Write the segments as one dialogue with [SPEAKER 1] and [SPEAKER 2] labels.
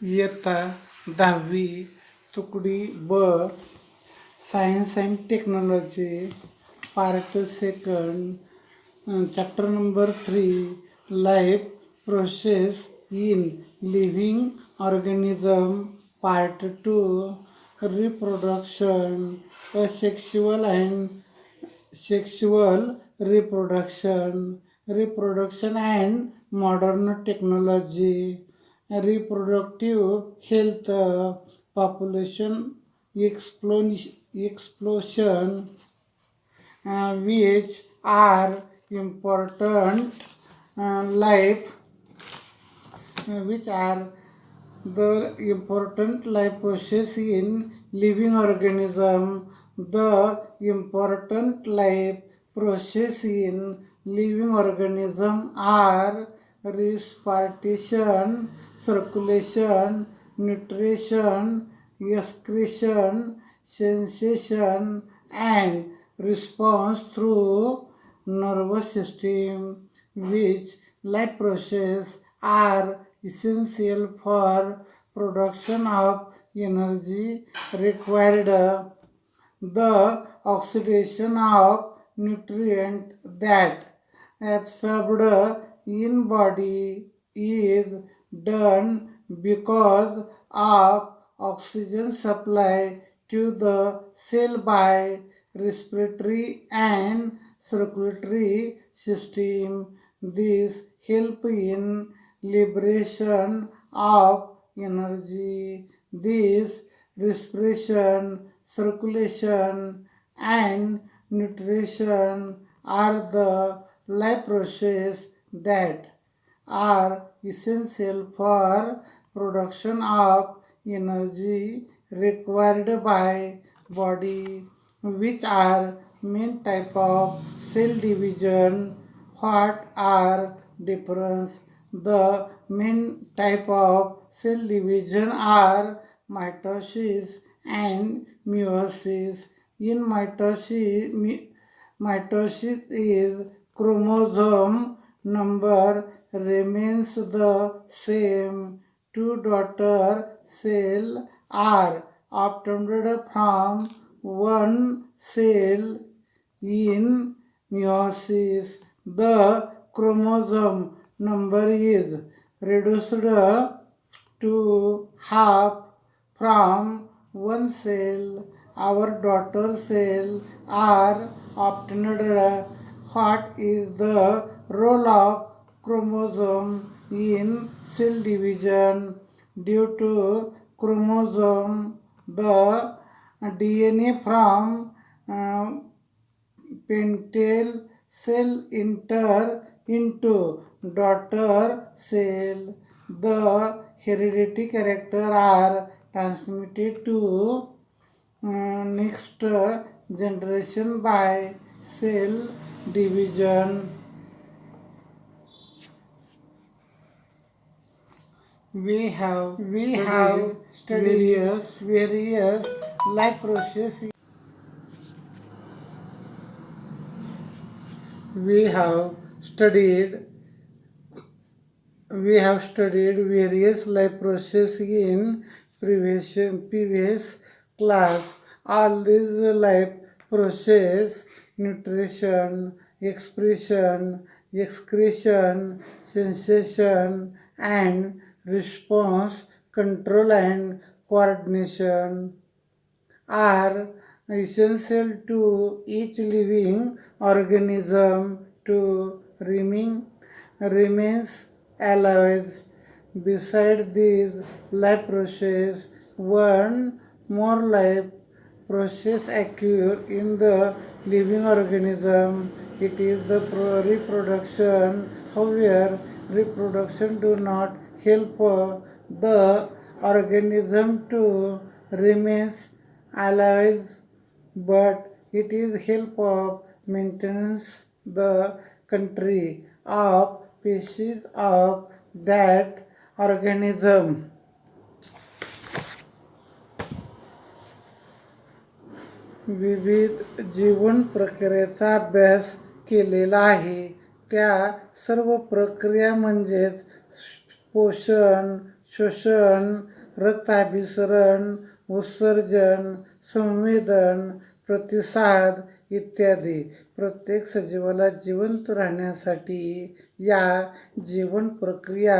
[SPEAKER 1] इयत्ता 10वी तुकडी ब science and technology part second chapter number 3 life process in living organism part 2 reproduction sexual and sexual reproduction and modern technology, reproductive health, population explosion, which are important life which are the important life process in living organism. The important life process in living organism are respiration, circulation, nutrition, excretion, sensation, and response through nervous system, which life process are essential for production of energy required. The oxidation of nutrient that absorbed in body is done because of oxygen supply to the cell by respiratory and circulatory system. This help in liberation of energy. This respiration, circulation, and nutrition are the life process that are essential for production of energy required by body, which are main type of cell division. What are difference? The main type of cell division are mitosis and meiosis. In mitosis is chromosome number remains the same. Two daughter cells are obtained from one cell. In meiosis, the chromosome number is reduced to half from one cell. Our daughter cell are obtained. What is the role of chromosome in cell division? Due to chromosome, the DNA from pentel cell enter into daughter cell. The hereditary character are transmitted to next generation by cell division. We have studied various life processes. We have studied various life processes in previous class. All these life process, nutrition, expression, excretion, sensation, and response, control and coordination are essential to each living organism to remains alive. Beside these life process, one more life process occur in the living organism. It is the reproduction. However, reproduction do not help the organism to remain alive, but it is help of maintenance the country of species of that organism. विविध जीवन प्रक्रियेचा अभ्यास केलेला आहे. त्या सर्व प्रक्रिया म्हणजेच पोषण, शोषण, रक्ताभिसरण, उत्सर्जन, संवेदन, प्रतिसाद इत्यादी. प्रत्येक सजीवाला जिवंत राहण्यासाठी या जीवन प्रक्रिया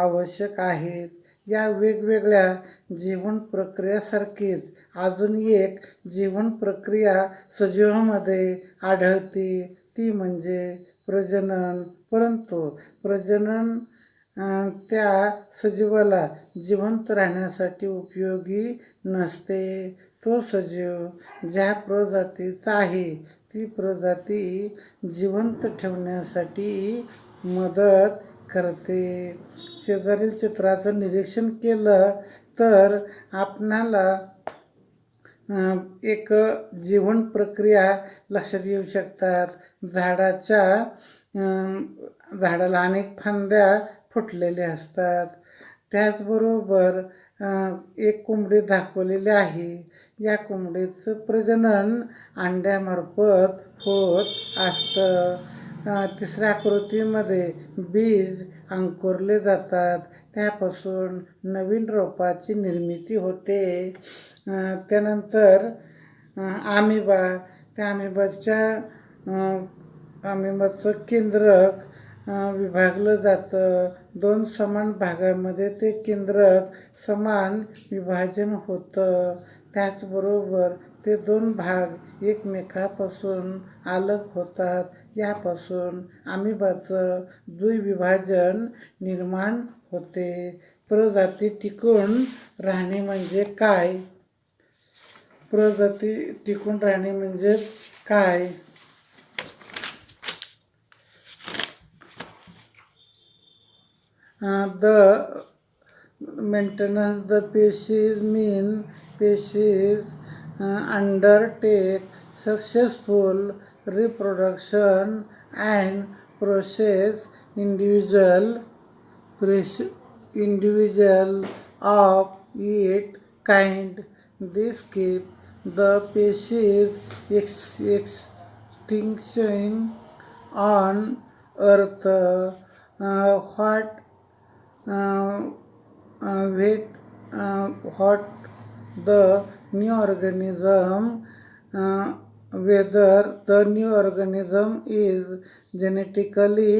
[SPEAKER 1] आवश्यक आहेत. या वेगवेगळ्या जीवन प्रक्रियासारखीच अजून एक जीवन प्रक्रिया सजीवामध्ये आढळते, ती म्हणजे प्रजनन. परंतु प्रजनन त्या सजीवाला जिवंत राहण्यासाठी उपयोगी नसते. तो सजीव ज्या प्रजातीचा आहे ती प्रजाती जिवंत ठेवण्यासाठी मदत करते. शेजारील चित्राचं निरीक्षण केलं तर आपणाला एक जीवन प्रक्रिया लक्षात येऊ शकतात. झाडाला अनेक फांद्या फुटलेल्या असतात. त्याचबरोबर एक कोंबडी दाखवलेली आहे. या कोंबडीचं प्रजनन अंड्यामार्फत होत असतं. तिसऱ्या आकृतीमध्ये बीज अंकुरले जातात, त्यापासून नवीन रोपाची निर्मिती होते. त्यानंतर आमिबा, त्या आमिबाचं केंद्रक विभागलं जातं. 2 समान भागामध्ये ते केंद्रक समान विभाजन होतं. त्याचबरोबर ते 2 भाग एकमेकापासून अलग होतात. यापासून अमिबाचं द्विविभाजन निर्माण होते. प्रजाती टिकून राहणे म्हणजे काय? प्रजाती टिकून राहणे म्हणजे काय? The maintenance the species mean species undertake successful reproduction and process individual of its kind. This keep the species extinction on earth. What the new organism, whether the new organism is genetically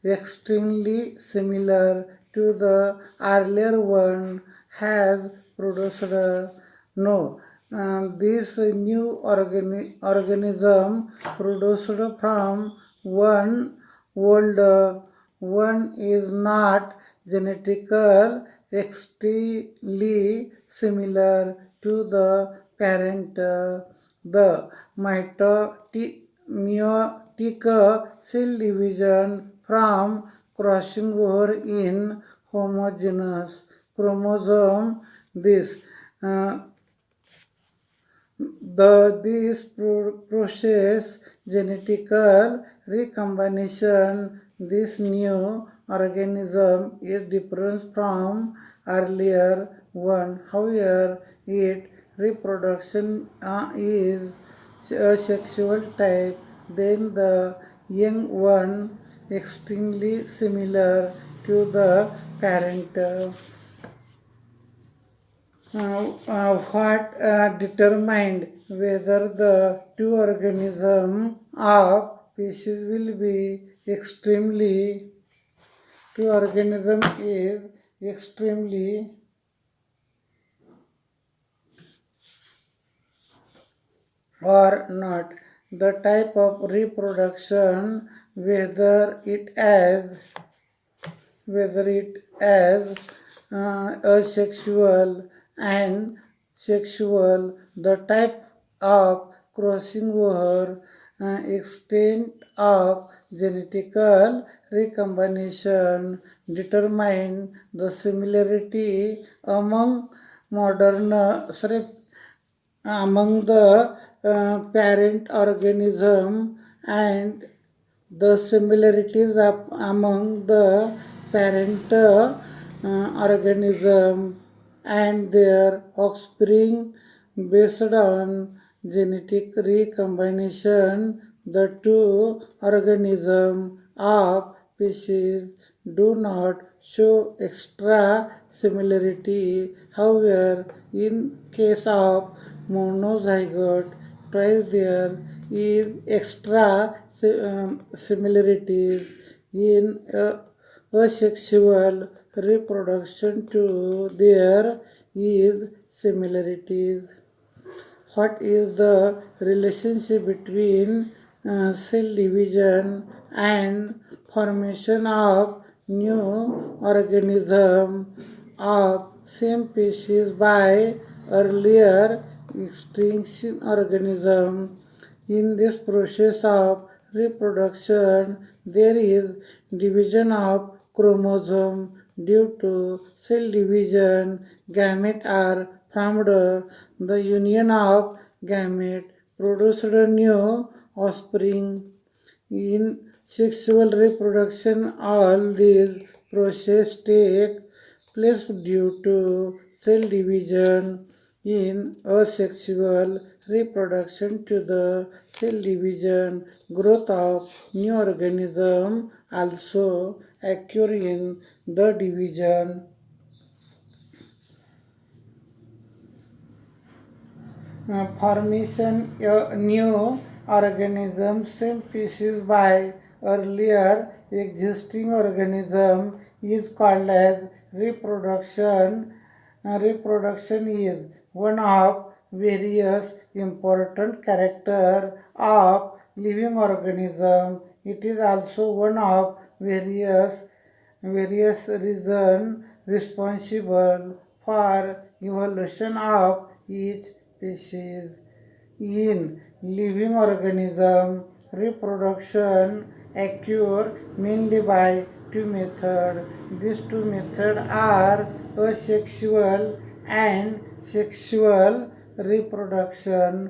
[SPEAKER 1] extremely similar to the earlier one, has produced no. This new organism produced from one old one is not genetically extremely similar to the parent. The meiotic cell division from crossing over in homogeneous chromosome. This process genetical recombination. This new organism is different from earlier one. However, its reproduction is a sexual type. Then the young one extremely similar to the parent. What determined whether the two organisms of species will be extremely or not. The type of reproduction, whether it as asexual and sexual, the type of crossing over, extent of genetical recombination determine the similarity among the parent organism and the similarities among the parent organism and their offspring based on genetic recombination. The two organisms of species do not show extra similarity. However, in case of monozygote, twice there is extra similarities in asexual reproduction too. There is similarities. What is the relationship between cell division and formation of new organism of same species by earlier extinction organism? In this process of reproduction, there is division of chromosome. Due to cell division, gametes are formed. The union of gametes produced new offspring. In sexual reproduction, all these processes take place due to cell division. In asexual reproduction to the cell division, growth of new organism also occur in the division. Formation a new organism same species by earlier existing organism is called as reproduction. Reproduction is one of various important character of living organism. It is also one of various reasons responsible for evolution of each species. In living organism, reproduction occurs mainly by two methods. These two methods are asexual and sexual reproduction.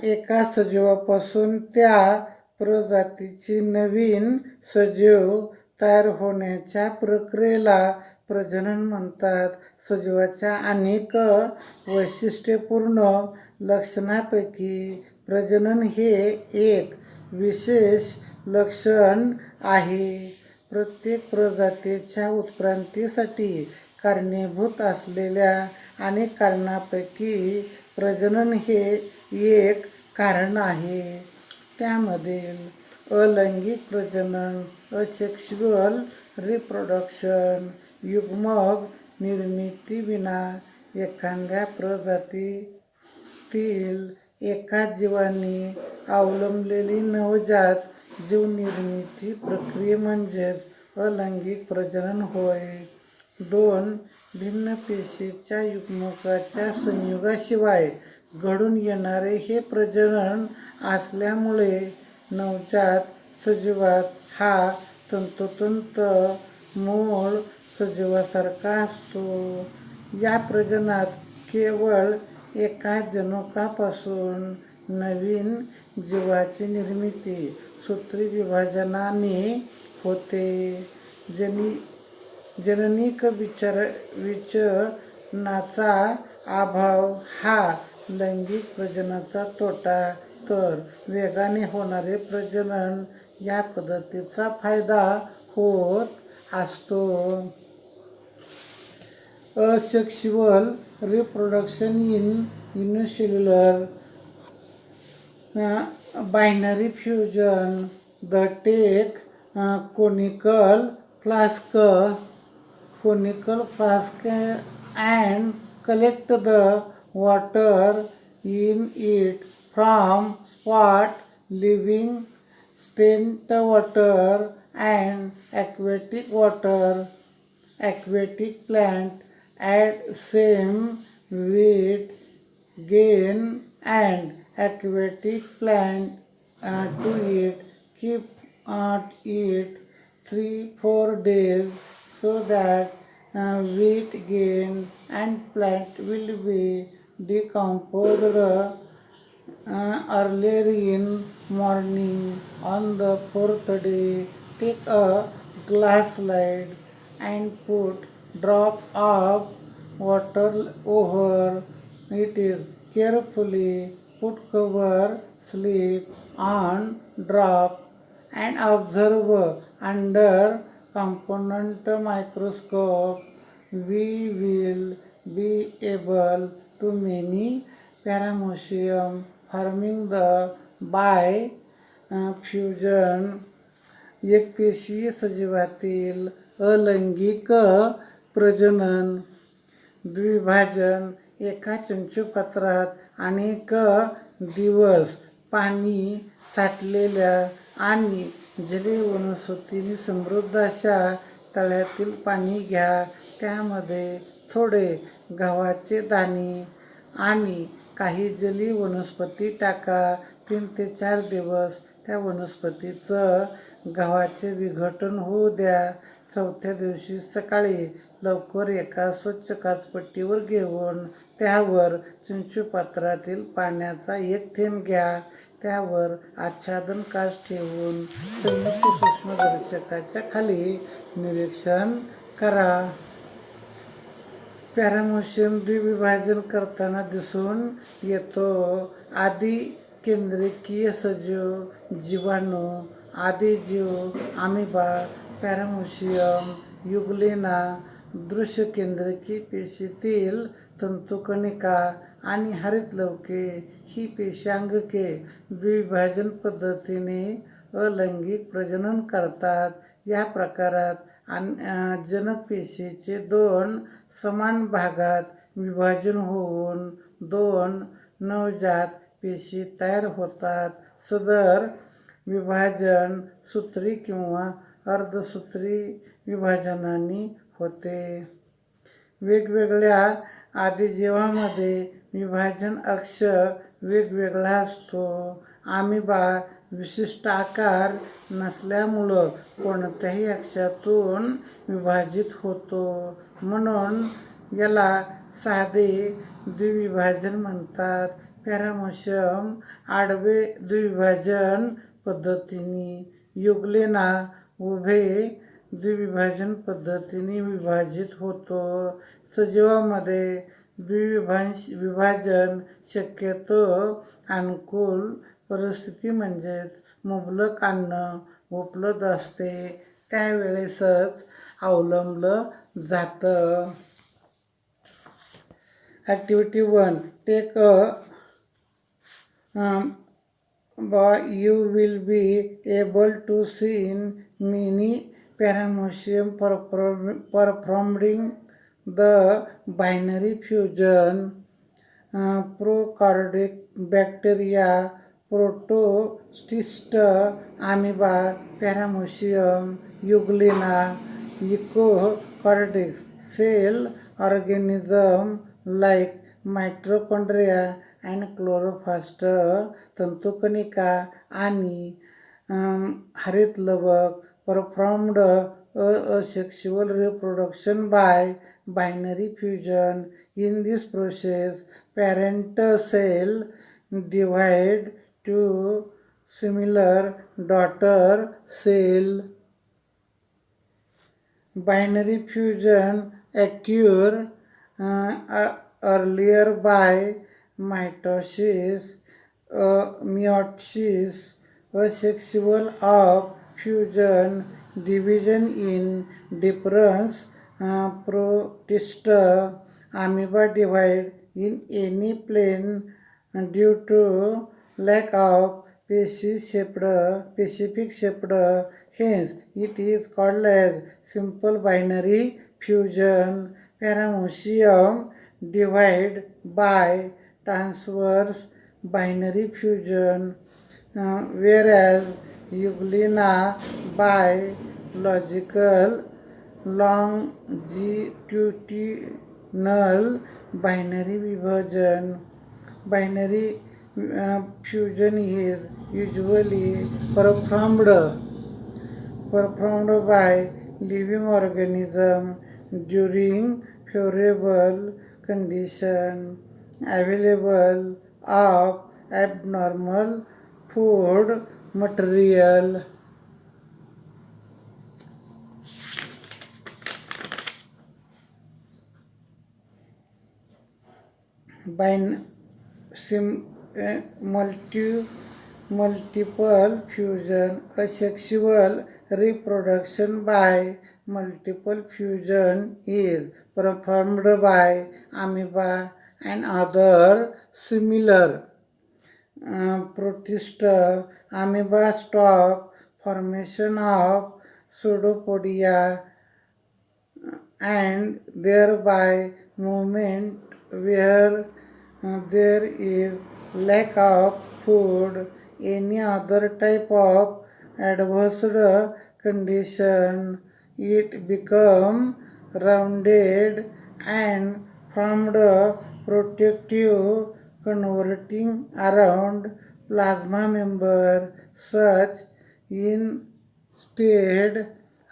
[SPEAKER 1] एका सजीवापासून त्या प्रजातीची नवीन सजीव तयार होण्याच्या प्रक्रियेला प्रजनन म्हणतात. सजीवाच्या अनेक वैशिष्ट्यपूर्ण लक्षणांपैकी प्रजनन हे एक विशेष लक्षण आहे. प्रत्येक प्रजातीच्या उत्क्रांतीसाठी कारणीभूत असलेल्या अनेक कारणांपैकी प्रजनन हे एक कारण आहे. त्यामधील अलैंगिक प्रजनन, असेक्शुअल रिप्रोडक्शन, युग्मक निर्मितीविना एखाद्या प्रजातीतील एकाच जीवाने अवलंबलेली नवजात जीवनिर्मिती प्रक्रिया म्हणजेच अलैंगिक प्रजनन होय. दोन भिन्न पेशीच्या युग्मकाच्या संयोगाशिवाय घडून येणारे हे प्रजनन असल्यामुळे नवजात सजीवात हा तंतोतंत मूळ सजीवासारखा असतो. या प्रजननात केवळ एका जनुकापासून नवीन जीवाची निर्मिती सूत्रविभाजनाने होते. जननिक विचलनाचा अभाव हा लैंगिक प्रजननाचा तोटा, तर वेगाने होणारे प्रजनन या पद्धतीचा फायदा होत असतो. Asexual reproduction in unicellular binary fusion. The take conical flask and collect the water in it from spot living stagnant water and aquatic water. Aquatic plant add same weight gain and aquatic plant to it. Keep it 3-4 days so that weight gain and plant will be decomposed earlier in morning. On the fourth day, take a glass slide and put drop of water over it. Carefully put cover sleep on drop and observe under component microscope, we will be able to many paramecium forming the by fusion एकपेशीय सजीवातील अलैंगिक प्रजनन द्विभाजन एका चंचुपात्रात अनेक दिवस पाणी साठलेल्या आणि जलीय वनस्पतींनी समृद्ध अशा तळ्यातील पाणी घ्या. त्यामध्ये थोडे गव्हाचे दाणे आणि काही जलीय वनस्पती टाका. 3 ते 4 दिवस त्या वनस्पतीचं गव्हाचे विघटन होऊ द्या. 4थ्या दिवशी सकाळी लवकर एका स्वच्छ काचपट्टीवर घेऊन त्यावर चंचुपात्रातील पाण्याचा एक थेंब घ्या. त्यावर आच्छादन काच ठेवून संयुक्त सूक्ष्मदर्शकाच्या खाली निरीक्षण करा. पॅरामेशियम द्विविभाजन करताना दिसून येतो. आधी केंद्रकीय सजीव जीवाणू, आदिजीव अमिबा, पॅरामेशियम, युग्लेना, दृश्यकेंद्रकी पेशीतील तंतुकणिका आणि हरितलवके ही पेशीअंगके द्विविभाजन पद्धतीने अलैंगिक प्रजनन करतात. या प्रकारात जनक पेशीचे 2 समान भागात विभाजन होऊन 2 नवजात पेशी तयार होतात. सदर विभाजन सूत्री किंवा अर्धसूत्री विभाजनाने होते. वेगवेगळ्या आदिजीवांमध्ये विभाजन अक्ष वेगवेगळा असतो. अमिबा विशिष्ट आकार नसल्यामुळं कोणत्याही अक्षातून विभाजित होतो, म्हणून याला साधे द्विविभाजन म्हणतात. पॅरामेशियम आडवे द्विविभाजन पद्धतीने, युग्लेना उभे द्विविभाजन पद्धतीने विभाजित होतो. सजीवांमध्ये द्विविभाजन शक्यतो अनुकूल परिस्थिती म्हणजेच मुबलक अन्न उपलब्ध असते त्यावेळेसच अवलंबलं जातं. Activity 1 take you will be able to see many paramecium performing the binary fusion. Prokaryotic bacteria, protist, amoeba, paramecium, euglena. Eukaryotic cell organism like mitochondria and chloroplast, तंतुकणिका आणि हरितलवक performed asexual reproduction by binary fusion. In this process, parent cell divide to similar daughter cell. Binary fusion occur earlier by mitosis, meiosis, asexual of fusion division in different protist. Amoeba divide in any plane due to lack of specific shaped, hence it is called as simple binary fusion. Paramecium divide by transverse binary fusion, whereas euglena by logical longitudinal binary विभाजन. Binary fusion is usually performed by living organism during favorable condition, available of abnormal food material. Multitude multiple fusion, asexual reproduction by multiple fusion is performed by amoeba and other similar protista. Amoeba stop formation of pseudopodia and thereby movement where there is lack of food. Any other type of adverse condition, it become rounded and formed protective converting around plasma member. Such instead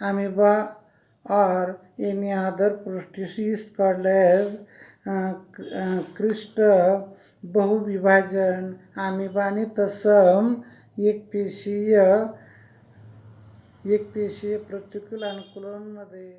[SPEAKER 1] amoeba or any other process is called as crystal बहुविभाजन. Amoeba आणि तत्सम एकपेशीय प्रतिकूल अनुकूलनमध्ये